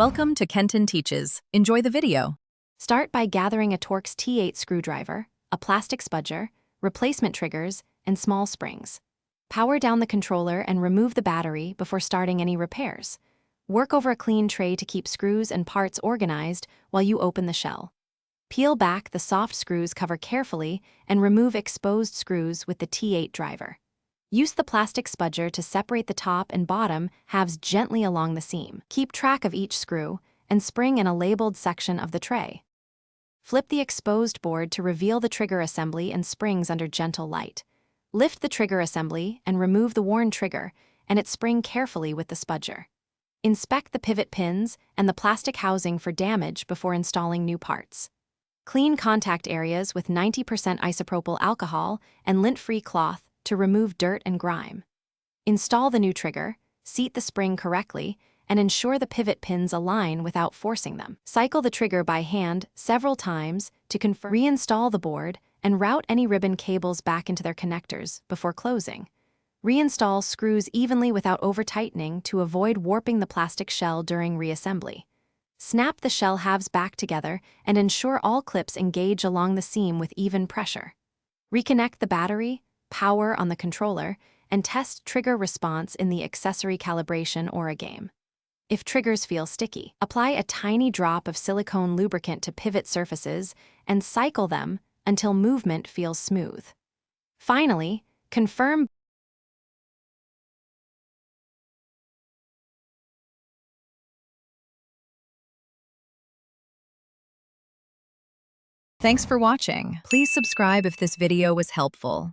Welcome to Kenton Teaches. Enjoy the video. Start by gathering a Torx T8 screwdriver, a plastic spudger, replacement triggers, and small springs. Power down the controller and remove the battery before starting any repairs. Work over a clean tray to keep screws and parts organized while you open the shell. Peel back the soft screws cover carefully and remove exposed screws with the T8 driver. Use the plastic spudger to separate the top and bottom halves gently along the seam. Keep track of each screw and spring in a labeled section of the tray. Flip the exposed board to reveal the trigger assembly and springs under gentle light. Lift the trigger assembly and remove the worn trigger and its spring carefully with the spudger. Inspect the pivot pins and the plastic housing for damage before installing new parts. Clean contact areas with 90% isopropyl alcohol and lint-free cloth to remove dirt and grime. Install the new trigger, seat the spring correctly, and ensure the pivot pins align without forcing them. Cycle the trigger by hand several times to confirm. Reinstall the board and route any ribbon cables back into their connectors before closing. Reinstall screws evenly without over-tightening to avoid warping the plastic shell during reassembly. Snap the shell halves back together and ensure all clips engage along the seam with even pressure. Reconnect the battery, power on the controller, and test trigger response in the accessory calibration or a game. If triggers feel sticky, apply a tiny drop of silicone lubricant to pivot surfaces and cycle them until movement feels smooth. Finally, confirm. Thanks for watching. Please subscribe if this video was helpful.